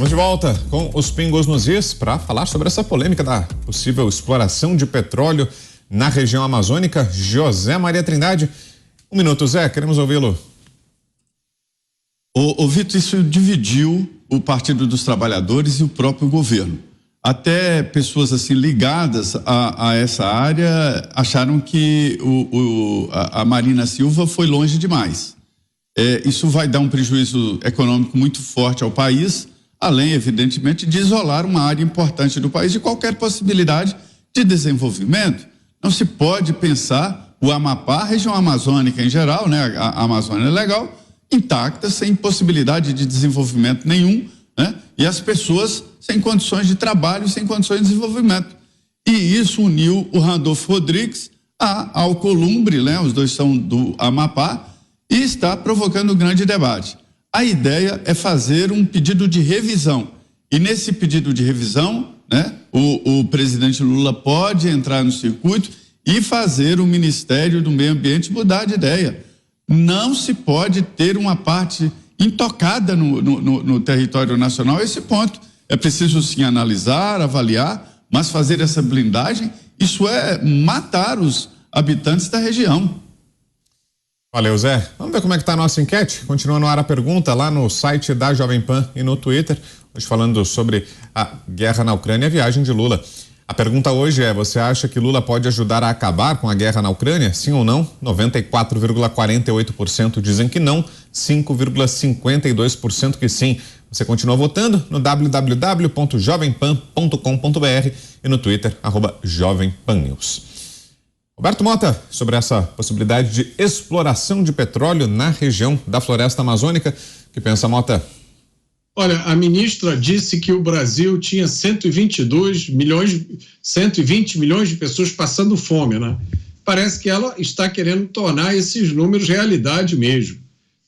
Vamos de volta com os pingos nos is para falar sobre essa polêmica da possível exploração de petróleo na região amazônica. José Maria Trindade, 1 minuto, Zé, queremos ouvi-lo. O Vitor, isso dividiu o Partido dos Trabalhadores e o próprio governo. Até pessoas assim ligadas a essa área acharam que a Marina Silva foi longe demais. Isso vai dar um prejuízo econômico muito forte ao país, além, evidentemente, de isolar uma área importante do país de qualquer possibilidade de desenvolvimento. Não se pode pensar o Amapá, a região amazônica em geral, né, a Amazônia Legal, intacta, sem possibilidade de desenvolvimento nenhum, né, e as pessoas sem condições de trabalho, sem condições de desenvolvimento. E isso uniu o Randolfo Rodrigues a Alcolumbre, né, os dois são do Amapá, e está provocando um grande debate. A ideia é fazer um pedido de revisão. E nesse pedido de revisão, né, o presidente Lula pode entrar no circuito e fazer o Ministério do Meio Ambiente mudar de ideia. Não se pode ter uma parte intocada no território nacional a esse ponto. É preciso sim analisar, avaliar, mas fazer essa blindagem, isso é matar os habitantes da região. Valeu, Zé. Vamos ver como é que está a nossa enquete? Continua no ar a pergunta lá no site da Jovem Pan e no Twitter, hoje falando sobre a guerra na Ucrânia e a viagem de Lula. A pergunta hoje é: você acha que Lula pode ajudar a acabar com a guerra na Ucrânia? Sim ou não? 94,48% dizem que não, 5,52% que sim. Você continua votando no www.jovempan.com.br e no Twitter, @JovemPanNews. Roberto Mota, sobre essa possibilidade de exploração de petróleo na região da floresta amazônica, o que pensa, Mota? Olha, a ministra disse que o Brasil tinha 120 milhões de pessoas passando fome, né? Parece que ela está querendo tornar esses números realidade mesmo.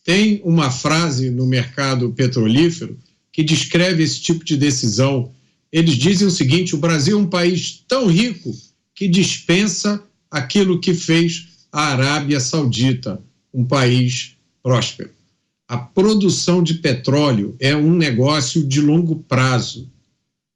Tem uma frase no mercado petrolífero que descreve esse tipo de decisão. Eles dizem o seguinte: o Brasil é um país tão rico que dispensa aquilo que fez a Arábia Saudita, um país próspero. A produção de petróleo é um negócio de longo prazo.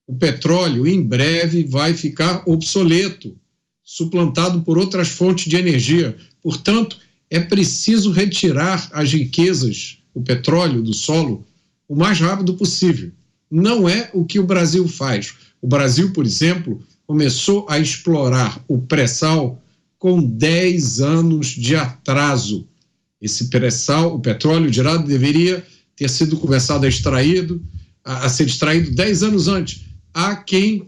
O petróleo, em breve, vai ficar obsoleto, suplantado por outras fontes de energia. Portanto, é preciso retirar as riquezas, o petróleo, do solo o mais rápido possível. Não é o que o Brasil faz. O Brasil, por exemplo, começou a explorar o pré-sal com 10 anos de atraso. Esse pré-sal, o petróleo de lá, deveria ter sido começado a ser extraído 10 anos antes. Há quem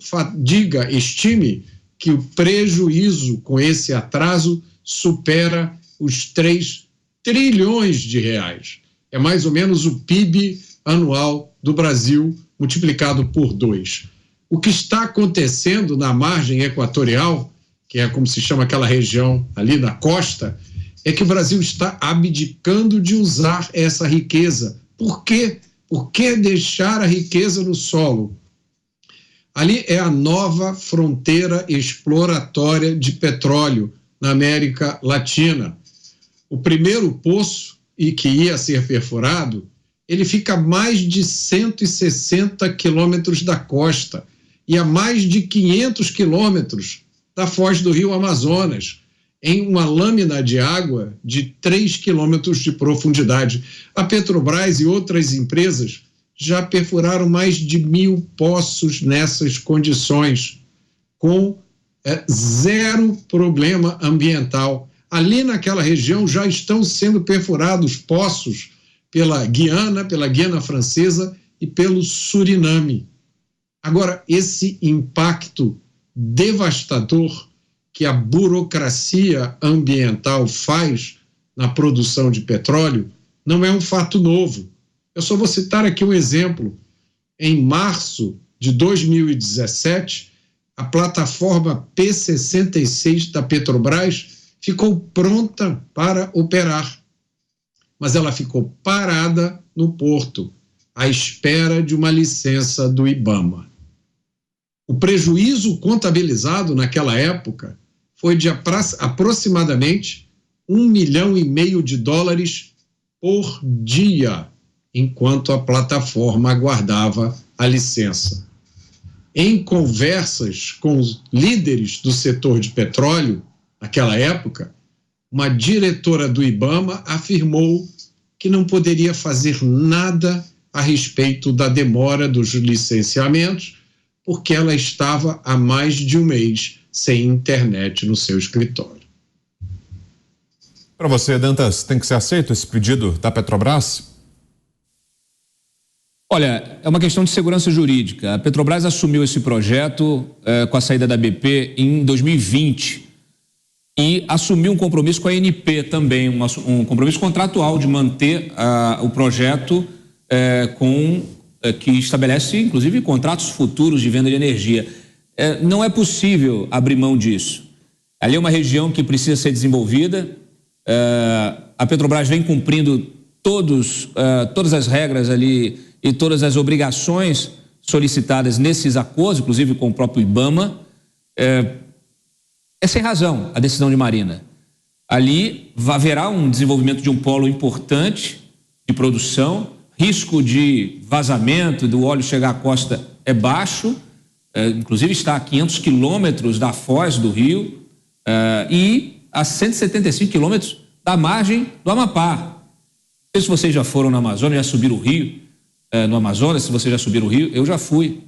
estime que o prejuízo com esse atraso supera os 3 trilhões de reais. É mais ou menos o PIB anual do Brasil multiplicado por 2. O que está acontecendo na margem equatorial, que é como se chama aquela região ali da costa, é que o Brasil está abdicando de usar essa riqueza. Por quê? Por que deixar a riqueza no solo? Ali é a nova fronteira exploratória de petróleo na América Latina. O primeiro poço, e que ia ser perfurado, ele fica a mais de 160 quilômetros da costa e a mais de 500 quilômetros da foz do rio Amazonas, em uma lâmina de água de 3 quilômetros de profundidade. A Petrobras e outras empresas já perfuraram mais de 1.000 poços nessas condições, com zero problema ambiental. Ali naquela região já estão sendo perfurados poços pela Guiana Francesa e pelo Suriname. Agora, esse impacto devastador que a burocracia ambiental faz na produção de petróleo não é um fato novo. Eu só vou citar aqui um exemplo. Em março de 2017, a plataforma P66 da Petrobras ficou pronta para operar, mas ela ficou parada no porto, à espera de uma licença do IBAMA. O prejuízo contabilizado naquela época foi de aproximadamente $1,5 milhão por dia, enquanto a plataforma aguardava a licença. Em conversas com os líderes do setor de petróleo, naquela época, uma diretora do IBAMA afirmou que não poderia fazer nada a respeito da demora dos licenciamentos, porque ela estava há mais de um mês sem internet no seu escritório. Para você, Dantas, tem que ser aceito esse pedido da Petrobras? Olha, é uma questão de segurança jurídica. A Petrobras assumiu esse projeto com a saída da BP em 2020 e assumiu um compromisso com a ANP também, um compromisso contratual de manter o projeto que estabelece, inclusive, contratos futuros de venda de energia. Não é possível abrir mão disso. Ali é uma região que precisa ser desenvolvida. A Petrobras vem cumprindo todas as regras ali e todas as obrigações solicitadas nesses acordos, inclusive com o próprio IBAMA. É sem razão a decisão de Marina. Ali haverá um desenvolvimento de um polo importante de produção, risco de vazamento do óleo chegar à costa é baixo, inclusive está a 500 quilômetros da foz do rio e a 175 quilômetros da margem do Amapá. Não sei se vocês já foram na Amazônia, já subiram o rio, no Amazonas, se vocês já subiram o rio, eu já fui.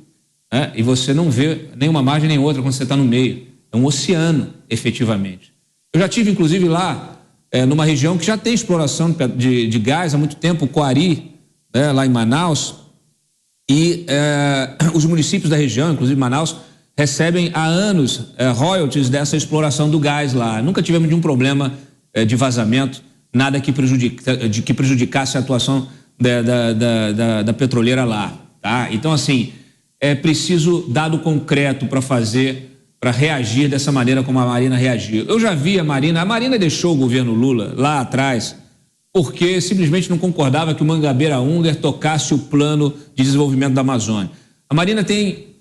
E você não vê nenhuma margem nem outra quando você está no meio. É um oceano, efetivamente. Eu já tive, inclusive, lá, numa região que já tem exploração de gás há muito tempo, o Coari, lá em Manaus, e os municípios da região, inclusive Manaus, recebem há anos royalties dessa exploração do gás lá. Nunca tivemos nenhum problema de vazamento, nada que prejudicasse a atuação da petroleira lá, tá? Então, assim, é preciso dado concreto para reagir dessa maneira como a Marina reagiu. Eu já vi a Marina deixou o governo Lula lá atrás porque simplesmente não concordava que o Mangabeira Unger tocasse o plano de desenvolvimento da Amazônia. A Marina tem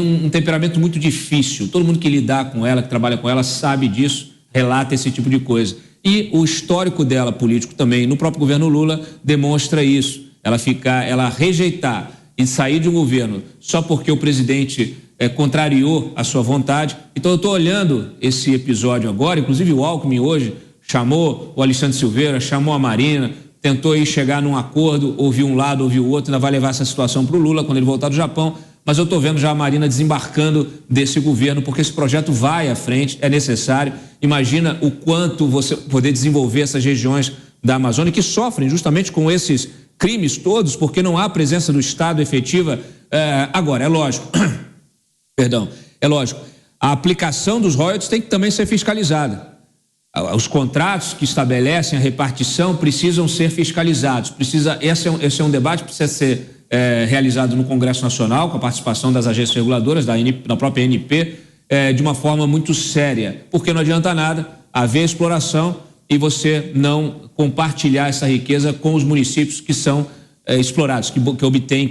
um temperamento muito difícil, todo mundo que lidar com ela, que trabalha com ela, sabe disso, relata esse tipo de coisa. E o histórico dela, político também, no próprio governo Lula, demonstra isso. Ela rejeitar e sair de um governo só porque o presidente contrariou a sua vontade. Então eu estou olhando esse episódio agora, inclusive o Alckmin hoje chamou o Alexandre Silveira, chamou a Marina, tentou aí chegar num acordo, ouviu um lado, ouviu o outro, ainda vai levar essa situação para o Lula quando ele voltar do Japão. Mas eu estou vendo já a Marina desembarcando desse governo, porque esse projeto vai à frente, é necessário. Imagina o quanto você poder desenvolver essas regiões da Amazônia que sofrem justamente com esses crimes todos, porque não há presença do Estado efetiva. Agora, é lógico, a aplicação dos royalties tem que também ser fiscalizada. Os contratos que estabelecem a repartição precisam ser fiscalizados. Esse é um debate que precisa ser realizado no Congresso Nacional, com a participação das agências reguladoras, da própria ANP, de uma forma muito séria, porque não adianta nada haver exploração e você não compartilhar essa riqueza com os municípios que são explorados, que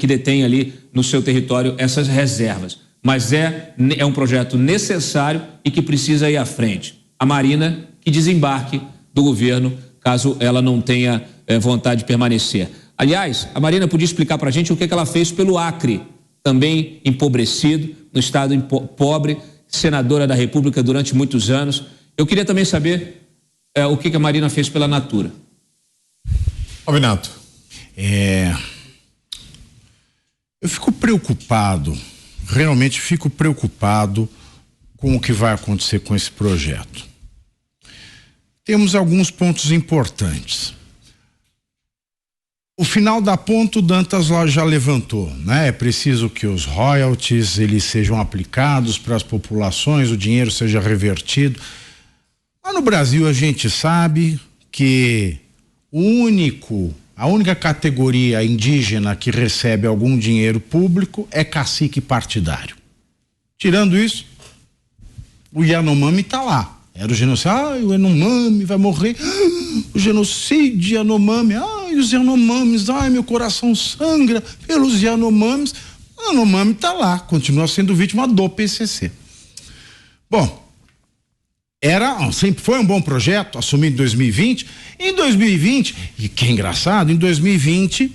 detêm ali no seu território essas reservas. Mas é um projeto necessário e que precisa ir à frente. A Marina que desembarque do governo, caso ela não tenha vontade de permanecer. Aliás, a Marina podia explicar para a gente o que ela fez pelo Acre, também empobrecido, no estado pobre, senadora da República durante muitos anos. Eu queria também saber o que a Marina fez pela Natura. Albinato. Eu fico preocupado, realmente fico preocupado com o que vai acontecer com esse projeto. Temos alguns pontos importantes. O final da ponta o Dantas lá já levantou, né? É preciso que os royalties eles sejam aplicados para as populações, o dinheiro seja revertido. Mas no Brasil a gente sabe que a única categoria indígena que recebe algum dinheiro público é cacique partidário. Tirando isso, o Yanomami está lá. Era o genocídio, o Yanomami vai morrer, o genocídio Yanomami, os Yanomamis, meu coração sangra pelos Yanomamis. O Yanomami está lá, continua sendo vítima do PCC. Bom, sempre foi um bom projeto, assumido em 2020. Em 2020, e que é engraçado, em 2020,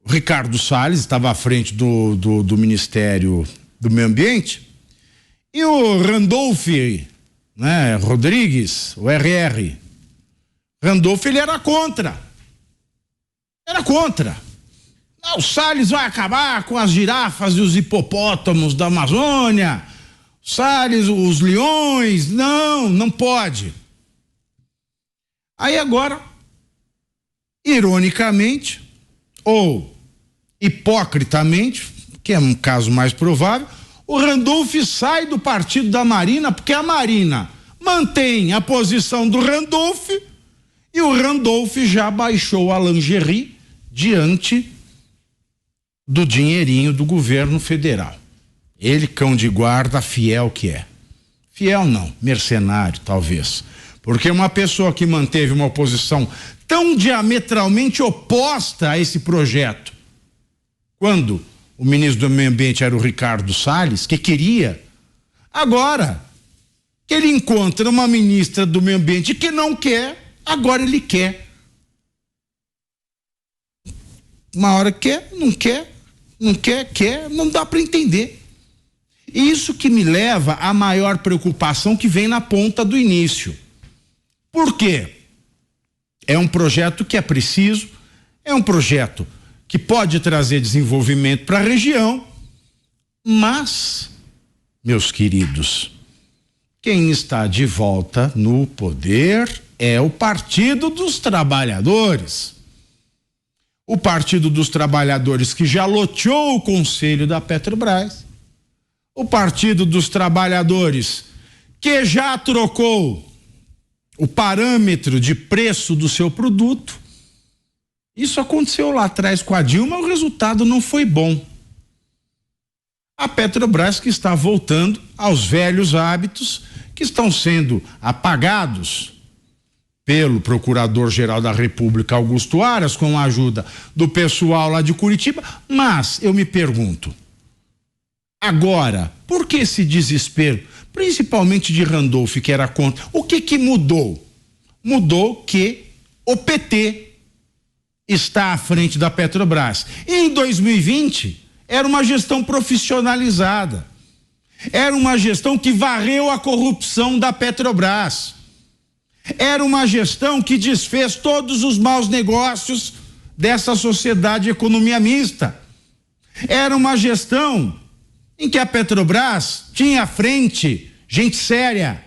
O Ricardo Salles estava à frente do Ministério do Meio Ambiente, e o Randolph, né, Rodrigues, o RR, Randolph, ele era contra. Não, o Salles vai acabar com as girafas e os hipopótamos da Amazônia. Salles, os leões, não pode. Aí agora, ironicamente, ou hipocritamente, que é um caso mais provável, o Randolph sai do partido da Marina, porque a Marina mantém a posição do Randolph, e o Randolph já baixou a lingerie diante do dinheirinho do governo federal. Ele, cão de guarda, fiel que é. Fiel não, mercenário talvez. Porque uma pessoa que manteve uma posição tão diametralmente oposta a esse projeto, quando o ministro do Meio Ambiente era o Ricardo Salles, que queria, agora que ele encontra uma ministra do Meio Ambiente que não quer, agora ele quer. Uma hora quer, quer, não dá para entender. Isso que me leva à maior preocupação que vem na ponta do início. Por quê? É um projeto que é preciso, é um projeto que pode trazer desenvolvimento para a região, mas, meus queridos, quem está de volta no poder é o Partido dos Trabalhadores. O Partido dos Trabalhadores que já loteou o conselho da Petrobras, o Partido dos Trabalhadores que já trocou o parâmetro de preço do seu produto. Isso aconteceu lá atrás com a Dilma, o resultado não foi bom. A Petrobras que está voltando aos velhos hábitos que estão sendo apagados pelo Procurador-Geral da República, Augusto Aras, com a ajuda do pessoal lá de Curitiba, mas eu me pergunto, agora, por que esse desespero, principalmente de Randolph, que era contra? O que mudou? Mudou que o PT está à frente da Petrobras. E em 2020, era uma gestão profissionalizada. Era uma gestão que varreu a corrupção da Petrobras. Era uma gestão que desfez todos os maus negócios dessa sociedade de economia mista. Era uma gestão em que a Petrobras tinha à frente gente séria,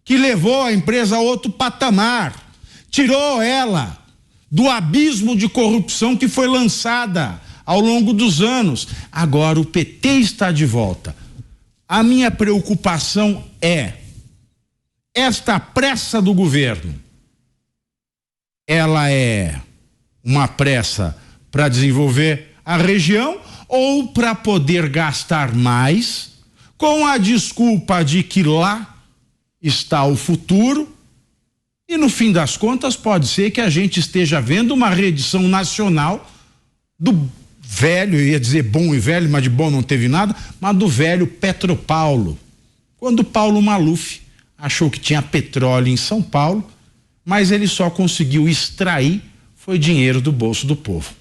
que levou a empresa a outro patamar, tirou ela do abismo de corrupção que foi lançada ao longo dos anos. Agora o PT está de volta. A minha preocupação é esta pressa do governo. Ela é uma pressa para desenvolver a região ou para poder gastar mais, com a desculpa de que lá está o futuro, e no fim das contas pode ser que a gente esteja vendo uma reedição nacional do velho, eu ia dizer bom e velho, mas de bom não teve nada, mas do velho Petropaulo, quando Paulo Maluf achou que tinha petróleo em São Paulo, mas ele só conseguiu extrair foi dinheiro do bolso do povo.